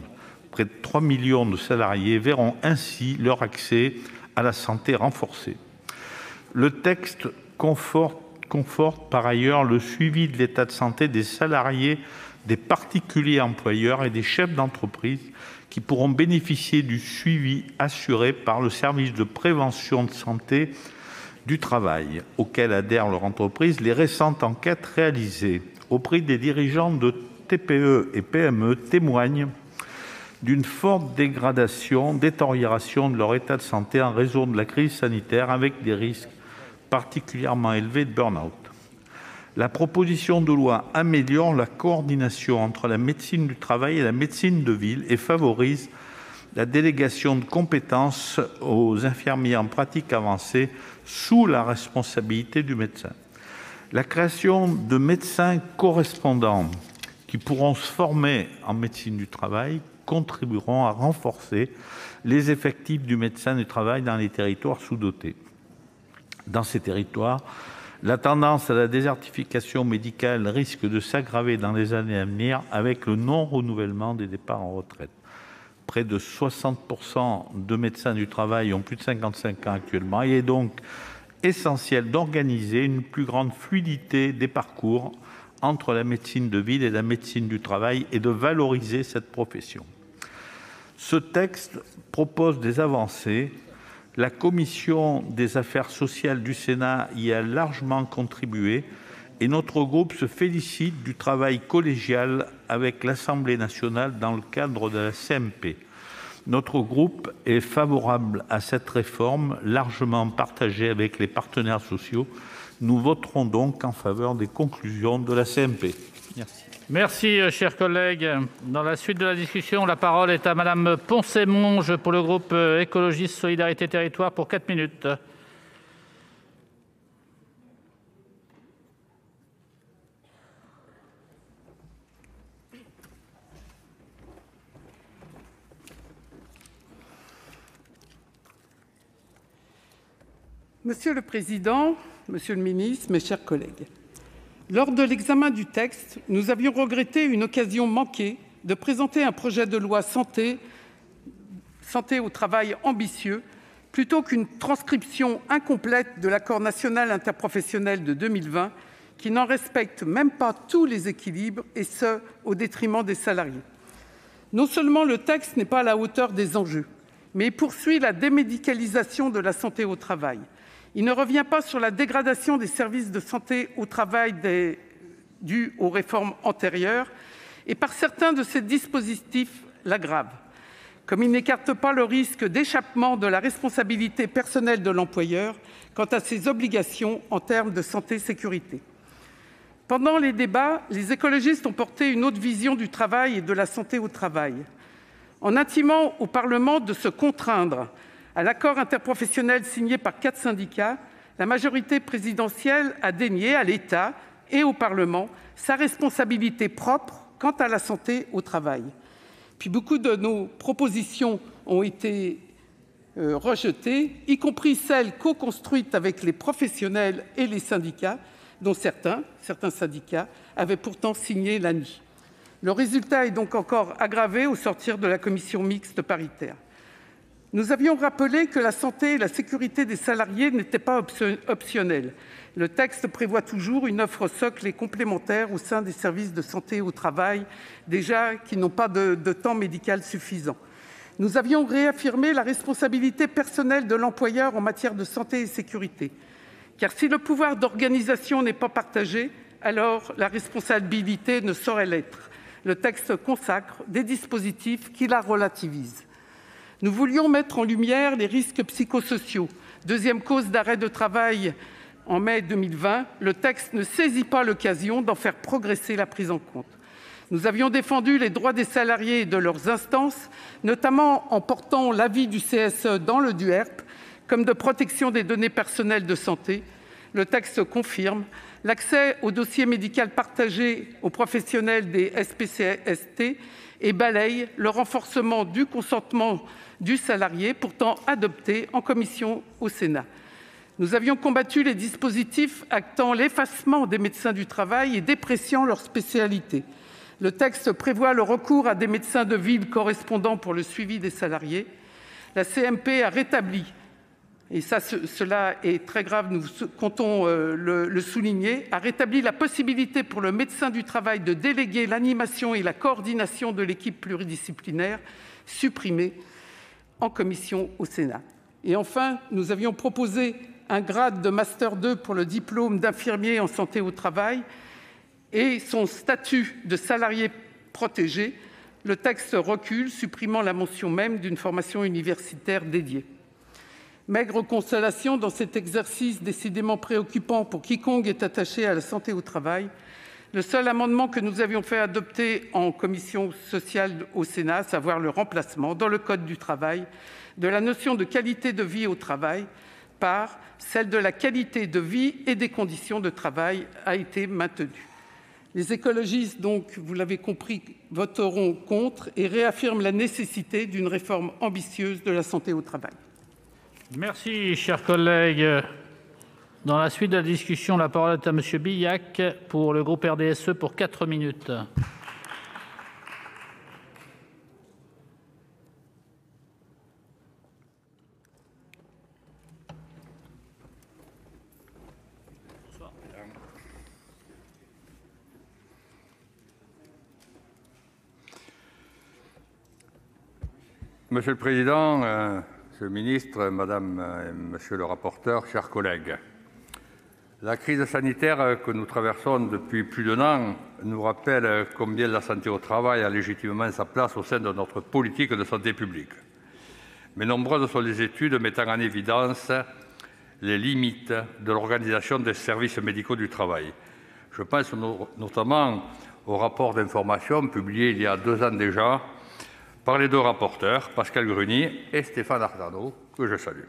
Près de 3 millions de salariés verront ainsi leur accès à la santé renforcé. Le texte conforte par ailleurs le suivi de l'état de santé des salariés, des particuliers employeurs et des chefs d'entreprise qui pourront bénéficier du suivi assuré par le service de prévention de santé du travail auquel adhère leur entreprise. Les récentes enquêtes réalisées auprès des dirigeants de TPE et PME témoignent d'une forte détérioration de leur état de santé en raison de la crise sanitaire, avec des risques particulièrement élevés de burn-out. La proposition de loi améliore la coordination entre la médecine du travail et la médecine de ville et favorise la délégation de compétences aux infirmiers en pratique avancée sous la responsabilité du médecin. La création de médecins correspondants qui pourront se former en médecine du travail contribueront à renforcer les effectifs du médecin du travail dans les territoires sous-dotés. Dans ces territoires, la tendance à la désertification médicale risque de s'aggraver dans les années à venir avec le non-renouvellement des départs en retraite. Près de 60% de médecins du travail ont plus de 55 ans actuellement. Il est donc essentiel d'organiser une plus grande fluidité des parcours entre la médecine de ville et la médecine du travail et de valoriser cette profession. Ce texte propose des avancées. La Commission des affaires sociales du Sénat y a largement contribué et notre groupe se félicite du travail collégial avec l'Assemblée nationale dans le cadre de la CMP. Notre groupe est favorable à cette réforme, largement partagée avec les partenaires sociaux. Nous voterons donc en faveur des conclusions de la CMP. Merci. Merci, cher collègue. Dans la suite de la discussion, la parole est à Madame Poncet-Monge pour le groupe Écologiste Solidarité Territoire pour 4 minutes. Monsieur le président, monsieur le ministre, mes chers collègues, lors de l'examen du texte, nous avions regretté une occasion manquée de présenter un projet de loi santé au travail ambitieux, plutôt qu'une transcription incomplète de l'accord national interprofessionnel de 2020, qui n'en respecte même pas tous les équilibres, et ce, au détriment des salariés. Non seulement le texte n'est pas à la hauteur des enjeux, mais il poursuit la démédicalisation de la santé au travail. Il ne revient pas sur la dégradation des services de santé au travail due aux réformes antérieures et, par certains de ces dispositifs, l'aggrave. Comme il n'écarte pas le risque d'échappement de la responsabilité personnelle de l'employeur quant à ses obligations en termes de santé-sécurité. Pendant les débats, les écologistes ont porté une autre vision du travail et de la santé au travail. En intimant au Parlement de se contraindre à l'accord interprofessionnel signé par 4 syndicats, la majorité présidentielle a dénié à l'État et au Parlement sa responsabilité propre quant à la santé au travail. Puis beaucoup de nos propositions ont été rejetées, y compris celles co-construites avec les professionnels et les syndicats, dont certains syndicats avaient pourtant signé l'ANI. Le résultat est donc encore aggravé au sortir de la commission mixte paritaire. Nous avions rappelé que la santé et la sécurité des salariés n'étaient pas optionnelles. Le texte prévoit toujours une offre socle et complémentaire au sein des services de santé au travail, qui n'ont pas de temps médical suffisant. Nous avions réaffirmé la responsabilité personnelle de l'employeur en matière de santé et sécurité. Car si le pouvoir d'organisation n'est pas partagé, alors la responsabilité ne saurait l'être. Le texte consacre des dispositifs qui la relativisent. Nous voulions mettre en lumière les risques psychosociaux, deuxième cause d'arrêt de travail en mai 2020. Le texte ne saisit pas l'occasion d'en faire progresser la prise en compte. Nous avions défendu les droits des salariés et de leurs instances, notamment en portant l'avis du CSE dans le DUERP, comme de protection des données personnelles de santé. Le texte confirme l'accès au dossier médical partagé aux professionnels des SPCST et balaye le renforcement du consentement du salarié, pourtant adopté en commission au Sénat. Nous avions combattu les dispositifs actant l'effacement des médecins du travail et dépréciant leur spécialité. Le texte prévoit le recours à des médecins de ville correspondants pour le suivi des salariés. La CMP a rétabli, et cela est très grave, nous comptons le souligner, a rétabli la possibilité pour le médecin du travail de déléguer l'animation et la coordination de l'équipe pluridisciplinaire, supprimée en commission au Sénat. Et enfin, nous avions proposé un grade de Master 2 pour le diplôme d'infirmier en santé au travail et son statut de salarié protégé. Le texte recule, supprimant la mention même d'une formation universitaire dédiée. Maigre consolation dans cet exercice décidément préoccupant pour quiconque est attaché à la santé au travail. Le seul amendement que nous avions fait adopter en commission sociale au Sénat, à savoir le remplacement dans le code du travail de la notion de qualité de vie au travail par celle de la qualité de vie et des conditions de travail, a été maintenu. Les écologistes, donc, vous l'avez compris, voteront contre et réaffirment la nécessité d'une réforme ambitieuse de la santé au travail. Merci, chers collègues. Dans la suite de la discussion, la parole est à M. Billac pour le groupe RDSE pour 4 minutes. Monsieur le président, monsieur le ministre, madame et monsieur le rapporteur, chers collègues, la crise sanitaire que nous traversons depuis plus d'1 an nous rappelle combien la santé au travail a légitimement sa place au sein de notre politique de santé publique. mais nombreuses sont les études mettant en évidence les limites de l'organisation des services médicaux du travail. Je pense notamment au rapport d'information publié il y a 2 ans déjà par les 2 rapporteurs, Pascale Gruny et Stéphane Artano, que je salue.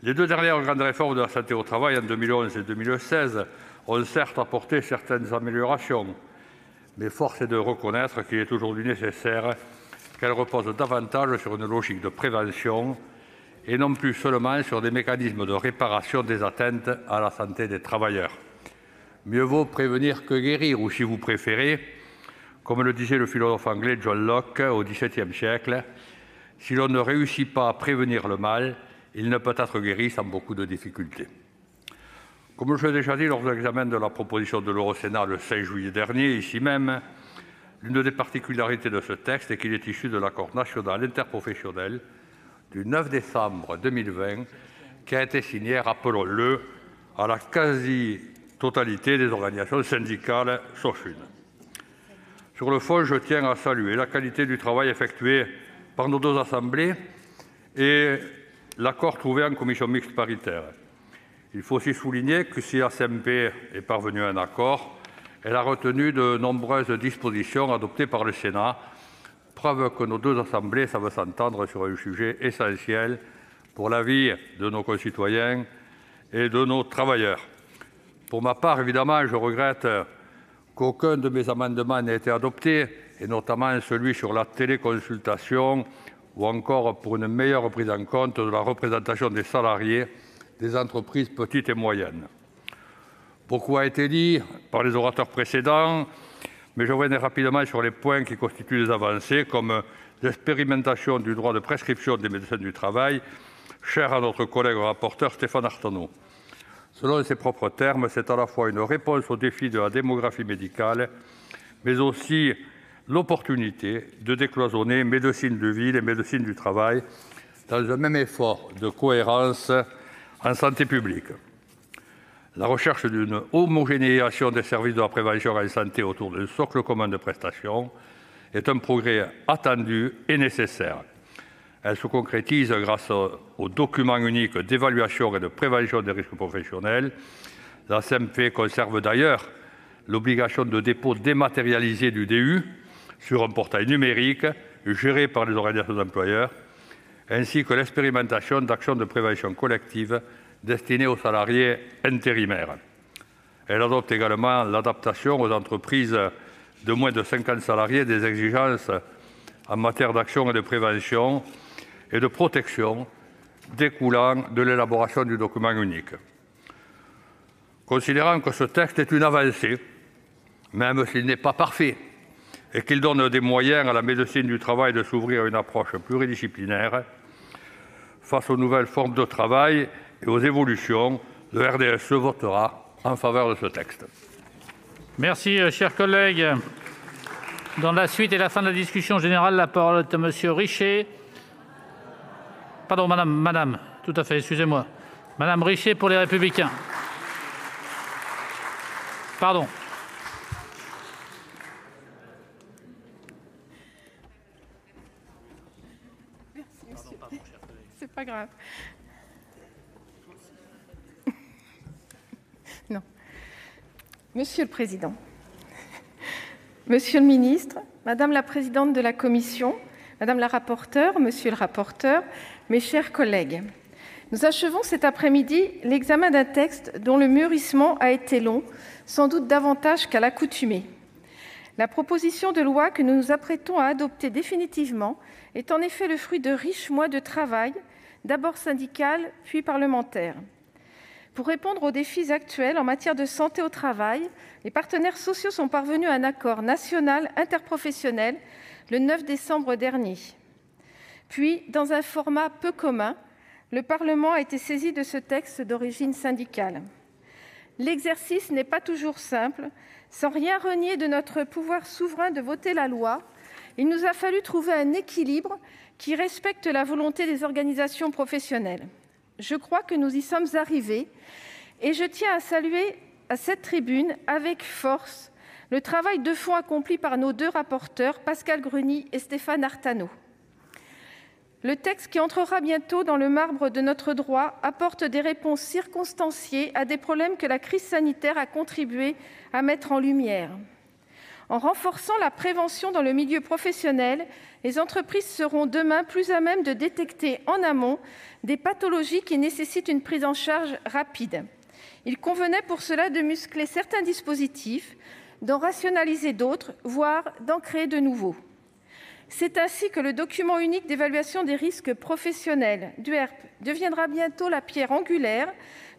Les 2 dernières grandes réformes de la santé au travail, en 2011 et 2016, ont certes apporté certaines améliorations, mais force est de reconnaître qu'il est aujourd'hui nécessaire qu'elles reposent davantage sur une logique de prévention et non plus seulement sur des mécanismes de réparation des atteintes à la santé des travailleurs. Mieux vaut prévenir que guérir, ou si vous préférez, comme le disait le philosophe anglais John Locke au XVIIe siècle, si l'on ne réussit pas à prévenir le mal, il ne peut être guéri sans beaucoup de difficultés. Comme je l'ai déjà dit lors de l'examen de la proposition de loi au Sénat le 16 juillet dernier, ici même, l'une des particularités de ce texte est qu'il est issu de l'accord national interprofessionnel du 9 décembre 2020, qui a été signé, rappelons-le, à la quasi-totalité des organisations syndicales, sauf une. Sur le fond, je tiens à saluer la qualité du travail effectué par nos 2 assemblées et l'accord trouvé en commission mixte paritaire. Il faut aussi souligner que si la CMP est parvenue à un accord, elle a retenu de nombreuses dispositions adoptées par le Sénat, preuve que nos 2 assemblées savent s'entendre sur un sujet essentiel pour la vie de nos concitoyens et de nos travailleurs. Pour ma part, évidemment, je regrette qu'aucun de mes amendements n'ait été adopté, et notamment celui sur la téléconsultation ou encore pour une meilleure prise en compte de la représentation des salariés des entreprises petites et moyennes. Beaucoup a été dit par les orateurs précédents, mais je reviendrai rapidement sur les points qui constituent des avancées, comme l'expérimentation du droit de prescription des médecins du travail, cher à notre collègue rapporteur Stéphane Artano. Selon ses propres termes, c'est à la fois une réponse au défi de la démographie médicale, mais aussi l'opportunité de décloisonner médecine de ville et médecine du travail dans un même effort de cohérence en santé publique. La recherche d'une homogénéisation des services de la prévention en santé autour d'un socle commun de prestations est un progrès attendu et nécessaire. Elle se concrétise grâce au document unique d'évaluation et de prévention des risques professionnels. La CMP conserve d'ailleurs l'obligation de dépôt dématérialisé du DU sur un portail numérique géré par les organisations d'employeurs, ainsi que l'expérimentation d'actions de prévention collective destinées aux salariés intérimaires. Elle adopte également l'adaptation aux entreprises de moins de 50 salariés des exigences en matière d'action et de prévention et de protection découlant de l'élaboration du document unique. Considérant que ce texte est une avancée, même s'il n'est pas parfait, et qu'il donne des moyens à la médecine du travail de s'ouvrir à une approche pluridisciplinaire, face aux nouvelles formes de travail et aux évolutions, le RDSE votera en faveur de ce texte. Merci, chers collègues. Dans la suite et la fin de la discussion générale, la parole est à Monsieur Richer. Pardon, madame, tout à fait, excusez-moi. Madame Richer pour les Républicains. Pardon. Merci, monsieur. C'est pas grave. Non. Monsieur le Président, Monsieur le Ministre, Madame la Présidente de la Commission, Madame la rapporteure, Monsieur le rapporteur, mes chers collègues, nous achevons cet après-midi l'examen d'un texte dont le mûrissement a été long, sans doute davantage qu'à l'accoutumée. La proposition de loi que nous nous apprêtons à adopter définitivement est en effet le fruit de riches mois de travail, d'abord syndical, puis parlementaire. Pour répondre aux défis actuels en matière de santé au travail, les partenaires sociaux sont parvenus à un accord national interprofessionnel le 9 décembre dernier. Puis, dans un format peu commun, le Parlement a été saisi de ce texte d'origine syndicale. L'exercice n'est pas toujours simple. Sans rien renier de notre pouvoir souverain de voter la loi, il nous a fallu trouver un équilibre qui respecte la volonté des organisations professionnelles. Je crois que nous y sommes arrivés et je tiens à saluer à cette tribune avec force le travail de fond accompli par nos deux rapporteurs, Pascale Gruny et Stéphane Artano. Le texte qui entrera bientôt dans le marbre de notre droit apporte des réponses circonstanciées à des problèmes que la crise sanitaire a contribué à mettre en lumière. En renforçant la prévention dans le milieu professionnel, les entreprises seront demain plus à même de détecter en amont des pathologies qui nécessitent une prise en charge rapide. Il convenait pour cela de muscler certains dispositifs, d'en rationaliser d'autres, voire d'en créer de nouveaux. C'est ainsi que le document unique d'évaluation des risques professionnels, DUERP, deviendra bientôt la pierre angulaire,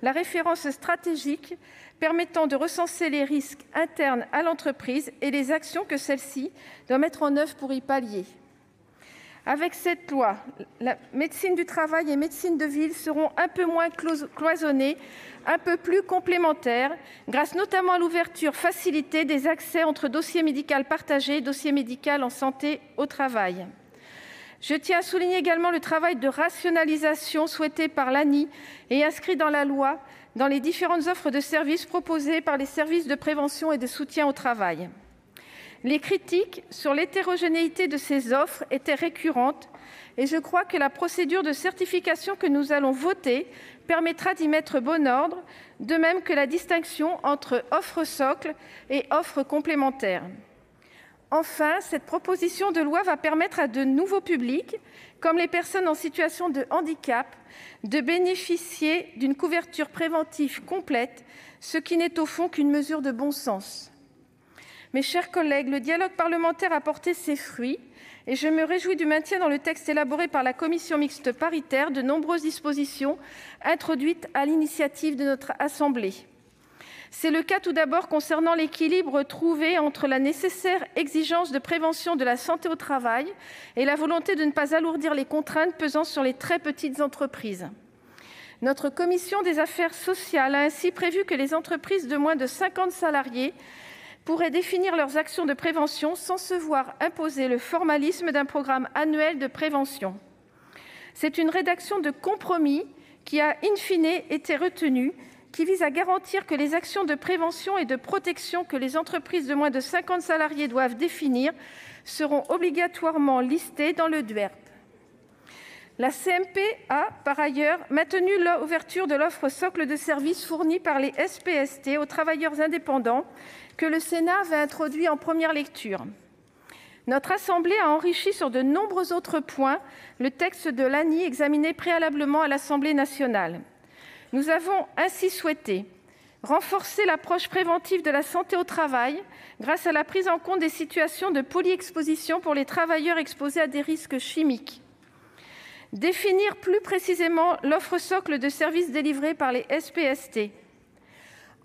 la référence stratégique permettant de recenser les risques internes à l'entreprise et les actions que celle-ci doit mettre en œuvre pour y pallier. Avec cette loi, la médecine du travail et médecine de ville seront un peu moins cloisonnées, un peu plus complémentaires, grâce notamment à l'ouverture facilitée des accès entre dossier médical partagé et dossier médical en santé au travail. Je tiens à souligner également le travail de rationalisation souhaité par l'ANI et inscrit dans la loi dans les différentes offres de services proposées par les services de prévention et de soutien au travail. Les critiques sur l'hétérogénéité de ces offres étaient récurrentes et je crois que la procédure de certification que nous allons voter permettra d'y mettre bon ordre, de même que la distinction entre offre socle et offre complémentaire. Enfin, cette proposition de loi va permettre à de nouveaux publics, comme les personnes en situation de handicap, de bénéficier d'une couverture préventive complète, ce qui n'est au fond qu'une mesure de bon sens. Mes chers collègues, le dialogue parlementaire a porté ses fruits et je me réjouis du maintien dans le texte élaboré par la commission mixte paritaire de nombreuses dispositions introduites à l'initiative de notre Assemblée. C'est le cas tout d'abord concernant l'équilibre trouvé entre la nécessaire exigence de prévention de la santé au travail et la volonté de ne pas alourdir les contraintes pesant sur les très petites entreprises. Notre commission des affaires sociales a ainsi prévu que les entreprises de moins de 50 salariés pourraient définir leurs actions de prévention sans se voir imposer le formalisme d'un programme annuel de prévention. C'est une rédaction de compromis qui a in fine été retenue, qui vise à garantir que les actions de prévention et de protection que les entreprises de moins de 50 salariés doivent définir seront obligatoirement listées dans le DUERP. La CMP a, par ailleurs, maintenu l'ouverture de l'offre socle de services fournie par les SPST aux travailleurs indépendants que le Sénat avait introduit en première lecture. Notre Assemblée a enrichi sur de nombreux autres points le texte de l'ANI examiné préalablement à l'Assemblée nationale. Nous avons ainsi souhaité renforcer l'approche préventive de la santé au travail grâce à la prise en compte des situations de polyexposition pour les travailleurs exposés à des risques chimiques. Définir plus précisément l'offre socle de services délivrés par les SPST.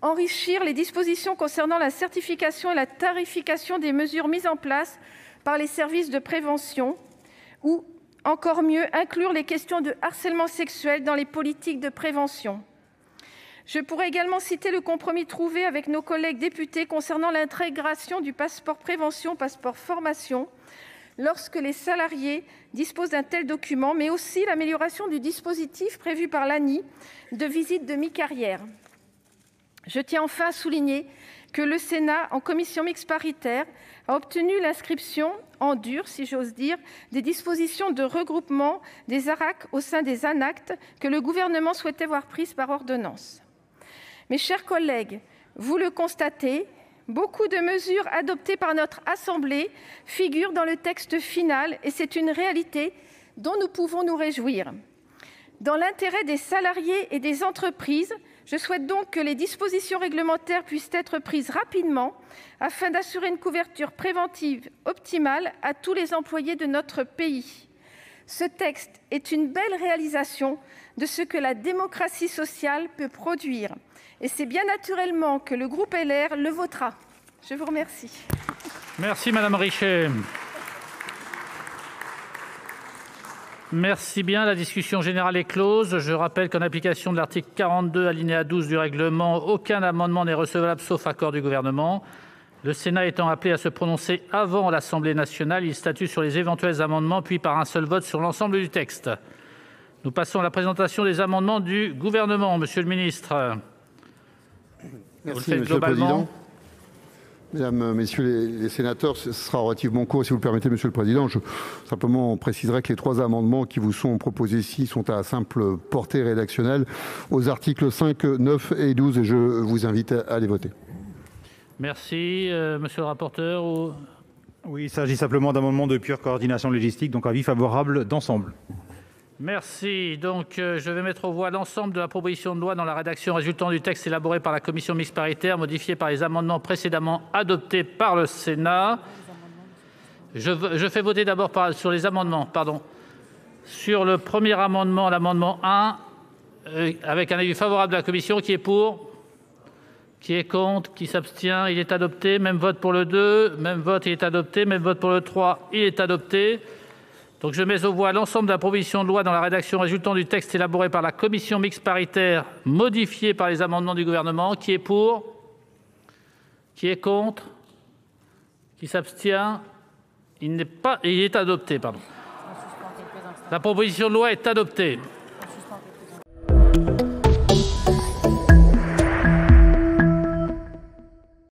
Enrichir les dispositions concernant la certification et la tarification des mesures mises en place par les services de prévention ou, encore mieux, inclure les questions de harcèlement sexuel dans les politiques de prévention. Je pourrais également citer le compromis trouvé avec nos collègues députés concernant l'intégration du passeport prévention, passeport formation, lorsque les salariés disposent d'un tel document, mais aussi l'amélioration du dispositif prévu par l'ANI de visite de mi-carrière. Je tiens enfin à souligner que le Sénat, en commission mixte paritaire, a obtenu l'inscription en dur, si j'ose dire, des dispositions de regroupement des ARAC au sein des ANACT que le Gouvernement souhaitait voir prises par ordonnance. Mes chers collègues, vous le constatez, beaucoup de mesures adoptées par notre Assemblée figurent dans le texte final et c'est une réalité dont nous pouvons nous réjouir. Dans l'intérêt des salariés et des entreprises, je souhaite donc que les dispositions réglementaires puissent être prises rapidement afin d'assurer une couverture préventive optimale à tous les employés de notre pays. Ce texte est une belle réalisation de ce que la démocratie sociale peut produire. Et c'est bien naturellement que le groupe LR le votera. Je vous remercie. Merci Madame Richet. Merci bien. La discussion générale est close. Je rappelle qu'en application de l'article 42, alinéa 12 du règlement, aucun amendement n'est recevable sauf accord du Gouvernement. Le Sénat étant appelé à se prononcer avant l'Assemblée nationale, il statue sur les éventuels amendements, puis par un seul vote sur l'ensemble du texte. Nous passons à la présentation des amendements du Gouvernement. Monsieur le ministre, merci, Monsieur le Président. Mesdames, Messieurs les sénateurs, ce sera relativement court, si vous le permettez, Monsieur le Président. Je simplement préciserai que les 3 amendements qui vous sont proposés ici sont à simple portée rédactionnelle aux articles 5, 9 et 12, et je vous invite à les voter. Merci. Monsieur le rapporteur. Oui, il s'agit simplement d'amendements de pure coordination logistique, donc avis favorable d'ensemble. Merci. Donc, je vais mettre aux voix l'ensemble de la proposition de loi dans la rédaction résultant du texte élaboré par la commission mixte paritaire, modifié par les amendements précédemment adoptés par le Sénat. Je fais voter d'abord sur les amendements. Sur le premier amendement, l'amendement 1, avec un avis favorable de la commission, qui est pour, qui est contre, qui s'abstient, il est adopté. Même vote pour le 2, même vote, il est adopté. Même vote pour le 3, il est adopté. Donc je mets aux voix l'ensemble de la proposition de loi dans la rédaction résultant du texte élaboré par la commission mixte paritaire, modifié par les amendements du Gouvernement. Qui est pour? Qui est contre? Qui s'abstient? Il est adopté. La proposition de loi est adoptée.